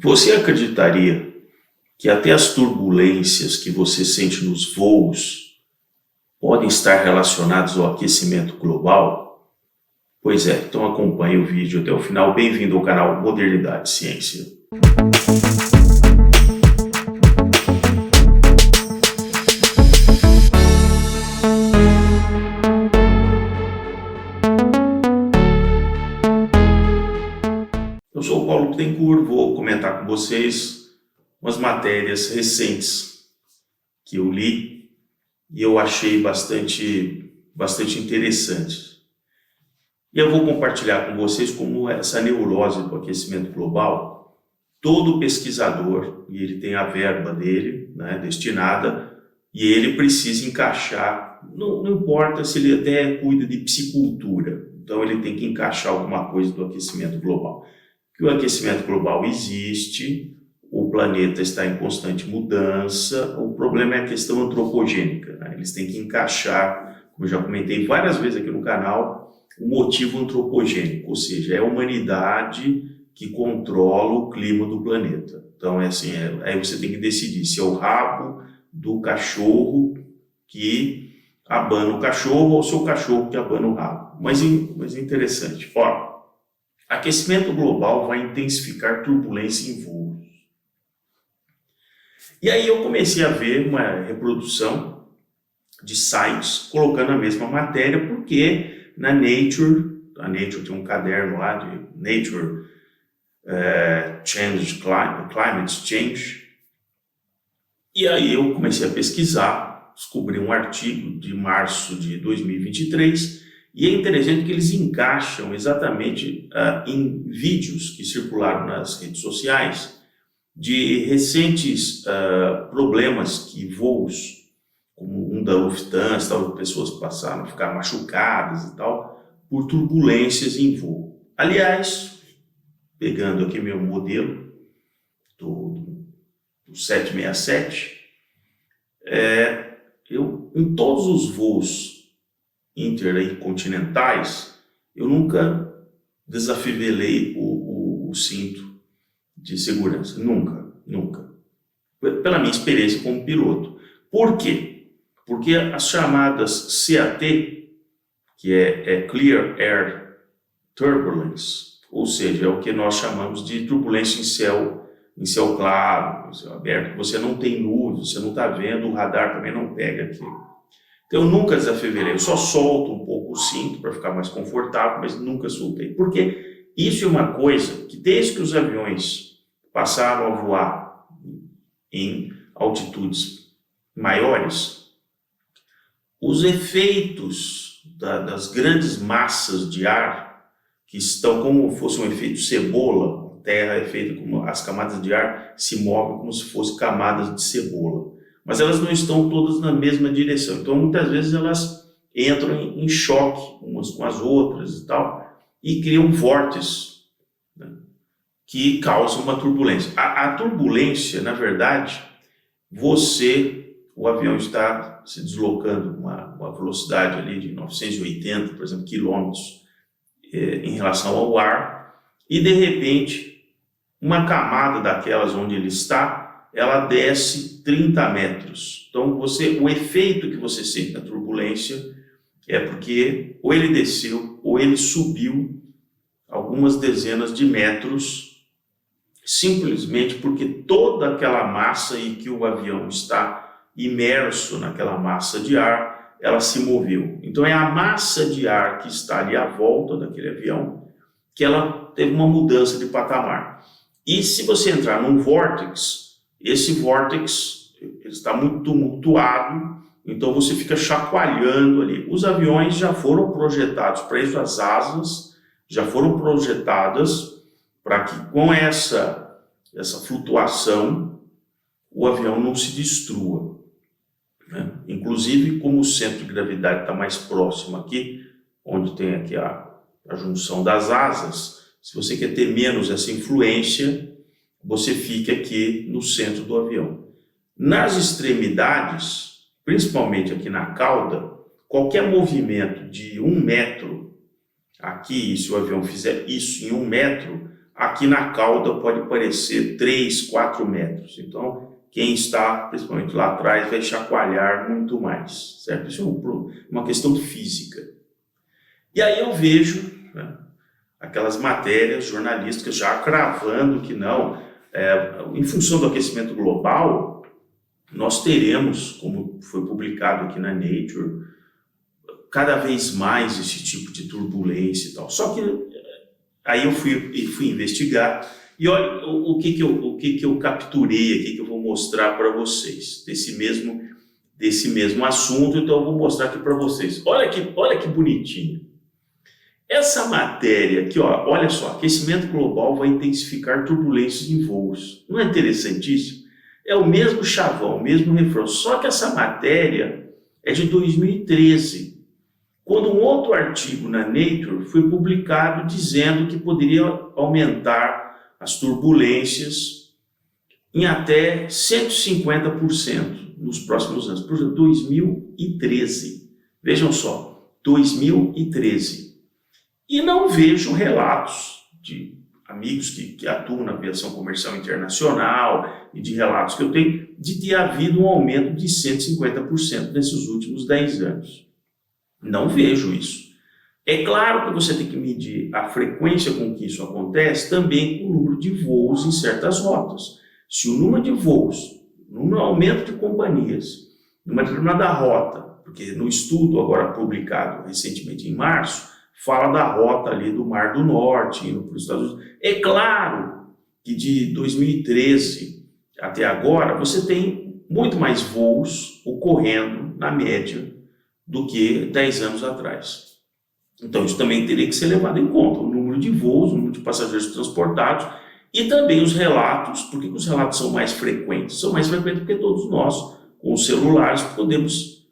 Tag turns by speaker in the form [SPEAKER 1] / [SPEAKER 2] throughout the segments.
[SPEAKER 1] Você acreditaria que até as turbulências que você sente nos voos podem estar relacionadas ao aquecimento global? Pois é, então acompanhe o vídeo até o final. Bem-vindo ao canal Modernidade e Ciência. Eu sou o Paulo Bittencourt, vou comentar com vocês umas matérias recentes que eu li e eu achei bastante interessantes. E eu vou compartilhar com vocês como essa neurose do aquecimento global, todo pesquisador, e ele tem a verba dele, destinada, e ele precisa encaixar, não importa se ele até cuida de piscicultura, então ele tem que encaixar alguma coisa do aquecimento global. Que o aquecimento global existe, o planeta está em constante mudança, o problema é a questão antropogênica, Eles têm que encaixar, como eu já comentei várias vezes aqui no canal, o motivo antropogênico, ou seja, é a humanidade que controla o clima do planeta. Então, aí você tem que decidir se é o rabo do cachorro que abana o cachorro ou se é o cachorro que abana o rabo. Mas é interessante. Ó, aquecimento global vai intensificar turbulência em voos. E aí eu comecei a ver uma reprodução de sites colocando a mesma matéria, porque na Nature, a Nature tem um caderno lá de Nature Climate Change, e aí eu comecei a pesquisar, descobri um artigo de março de 2023, e é interessante que eles encaixam exatamente em vídeos que circularam nas redes sociais de recentes problemas que voos, como um da Lufthansa, pessoas passaram a ficar machucadas e tal, por turbulências em voo. Aliás, pegando aqui meu modelo do 767, em todos os voos intercontinentais, eu nunca desafivelei o cinto de segurança, nunca. Pela minha experiência como piloto. Por quê? Porque as chamadas CAT, que é Clear Air Turbulence, ou seja, é o que nós chamamos de turbulência em céu claro, em céu aberto, você não tem nuvens, você não está vendo, o radar também não pega aquilo. Então eu nunca desafivelei, eu só solto um pouco o cinto para ficar mais confortável, mas nunca soltei. Por quê? Isso é uma coisa que desde que os aviões passaram a voar em altitudes maiores, os efeitos das grandes massas de ar, que estão como se fosse um efeito cebola, a Terra é feita como as camadas de ar se movem como se fossem camadas de cebola, mas elas não estão todas na mesma direção, então muitas vezes elas entram em choque umas com as outras e tal, e criam vórtices, que causam uma turbulência. A turbulência, na verdade, o avião está se deslocando com uma velocidade ali de 980, por exemplo, quilômetros em relação ao ar, e de repente, uma camada daquelas onde ele está, ela desce 30 metros. Então, o efeito que você sente na turbulência é porque ou ele desceu ou ele subiu algumas dezenas de metros, simplesmente porque toda aquela massa em que o avião está imerso naquela massa de ar, ela se moveu. Então é a massa de ar que está ali à volta daquele avião que ela teve uma mudança de patamar. E se você entrar num vórtice, esse vórtice está muito tumultuado, então você fica chacoalhando ali. Os aviões já foram projetados para isso, as asas já foram projetadas para que com essa flutuação o avião não se destrua. Inclusive, como o centro de gravidade está mais próximo aqui, onde tem aqui a junção das asas, se você quer ter menos essa influência, você fica aqui no centro do avião. Nas extremidades, principalmente aqui na cauda, qualquer movimento de 1 metro aqui, se o avião fizer isso em 1 metro, aqui na cauda pode parecer 3, 4 metros. Então, quem está, principalmente lá atrás, vai chacoalhar muito mais, certo? Isso é uma questão física. E aí eu vejo, né, aquelas matérias jornalísticas já cravando que não, em função do aquecimento global, nós teremos, como foi publicado aqui na Nature, cada vez mais esse tipo de turbulência e tal. Só que aí eu fui investigar e olha o que eu capturei aqui, que eu vou mostrar para vocês, desse mesmo assunto. Então eu vou mostrar aqui para vocês. Olha que bonitinho. Essa matéria aqui, ó, olha só, aquecimento global vai intensificar turbulências em voos. Não é interessantíssimo? É o mesmo chavão, o mesmo refrão, só que essa matéria é de 2013, quando um outro artigo na Nature foi publicado dizendo que poderia aumentar as turbulências em até 150% nos próximos anos, por exemplo, 2013. Vejam só, 2013. E não vejo relatos de amigos que atuam na aviação comercial internacional e de relatos que eu tenho de ter havido um aumento de 150% nesses últimos 10 anos. Não vejo isso. É claro que você tem que medir a frequência com que isso acontece também com o número de voos em certas rotas. Se o número de voos, o aumento de companhias, numa determinada rota, porque no estudo agora publicado recentemente em março, fala da rota ali do Mar do Norte, indo para os Estados Unidos. É claro que de 2013 até agora, você tem muito mais voos ocorrendo, na média, do que 10 anos atrás. Então, isso também teria que ser levado em conta, o número de voos, o número de passageiros transportados e também os relatos. Por que os relatos são mais frequentes? São mais frequentes porque todos nós, com os celulares, podemos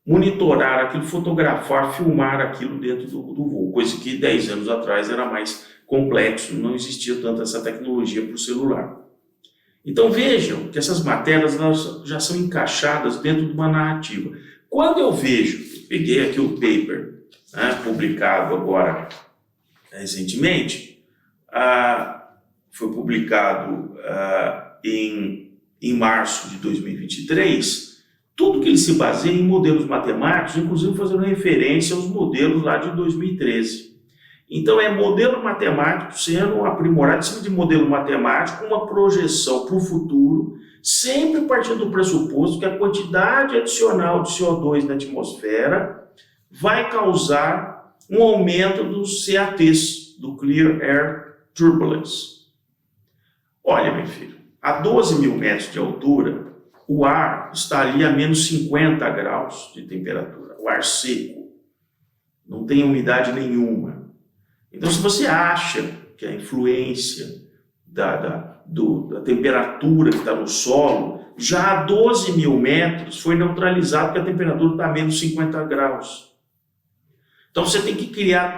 [SPEAKER 1] monitorar aquilo, fotografar, filmar aquilo dentro do voo, coisa que 10 anos atrás era mais complexo, não existia tanta essa tecnologia para o celular. Então vejam que essas matérias elas já são encaixadas dentro de uma narrativa. Quando eu vejo, peguei aqui o paper, né, publicado agora recentemente, foi publicado em março de 2023, tudo que ele se baseia em modelos matemáticos, inclusive fazendo referência aos modelos lá de 2013. Então é modelo matemático sendo aprimorado em cima de modelo matemático, uma projeção para o futuro, sempre partindo do pressuposto que a quantidade adicional de CO2 na atmosfera vai causar um aumento dos CATs, do Clear Air Turbulence. Olha, meu filho, a 12 mil metros de altura, o ar está ali a menos 50 graus de temperatura, o ar seco, não tem umidade nenhuma. Então, se você acha que a influência da temperatura que está no solo, já a 12 mil metros foi neutralizado porque a temperatura está a menos 50 graus. Então, você tem que criar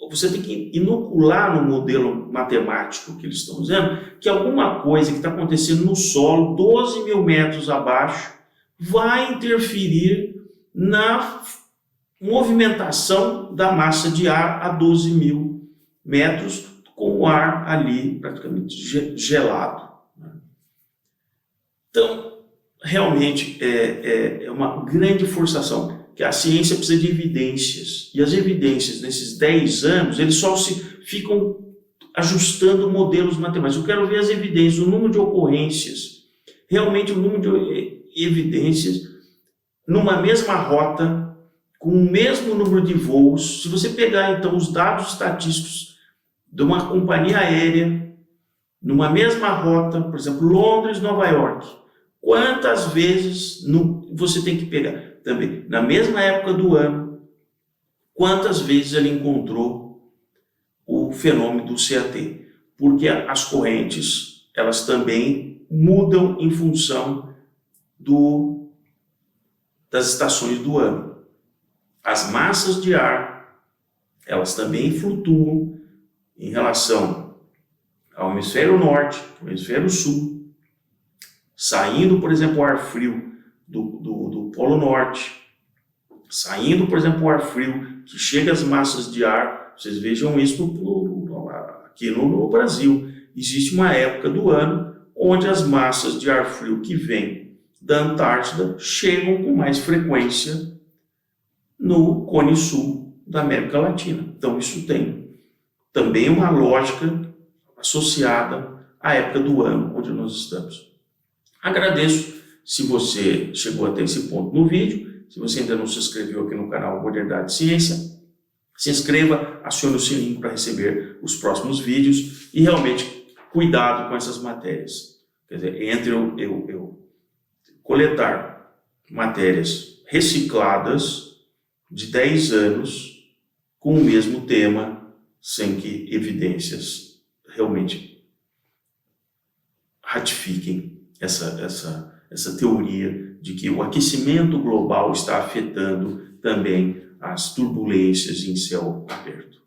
[SPEAKER 1] você tem que inocular no modelo matemático que eles estão usando, que alguma coisa que está acontecendo no solo, 12 mil metros abaixo, vai interferir na movimentação da massa de ar a 12 mil metros, com o ar ali praticamente gelado. Então, realmente é uma grande forçação, que a ciência precisa de evidências, e as evidências nesses 10 anos, eles só ficam ajustando modelos matemáticos. Eu quero ver as evidências, o número de ocorrências, realmente o número de evidências numa mesma rota, com o mesmo número de voos. Se você pegar então os dados estatísticos de uma companhia aérea, numa mesma rota, por exemplo, Londres, Nova York, quantas vezes você tem que pegar? Também, na mesma época do ano, quantas vezes ele encontrou o fenômeno do CAT? Porque as correntes, elas também mudam em função das estações do ano. As massas de ar, elas também flutuam em relação ao hemisfério norte, ao hemisfério sul, saindo, por exemplo, o ar frio do Polo Norte, saindo, por exemplo, o ar frio que chega às massas de ar. Vocês vejam isso aqui no Brasil. Existe uma época do ano onde as massas de ar frio que vêm da Antártida chegam com mais frequência no Cone Sul da América Latina. Então isso tem também uma lógica associada à época do ano onde nós estamos. Agradeço se você chegou até esse ponto no vídeo. Se você ainda não se inscreveu aqui no canal Modernidade e Ciência, se inscreva, acione o sininho para receber os próximos vídeos e realmente cuidado com essas matérias. Quer dizer, entre eu coletar matérias recicladas de 10 anos com o mesmo tema, sem que evidências realmente ratifiquem essa teoria de que o aquecimento global está afetando também as turbulências em céu aberto.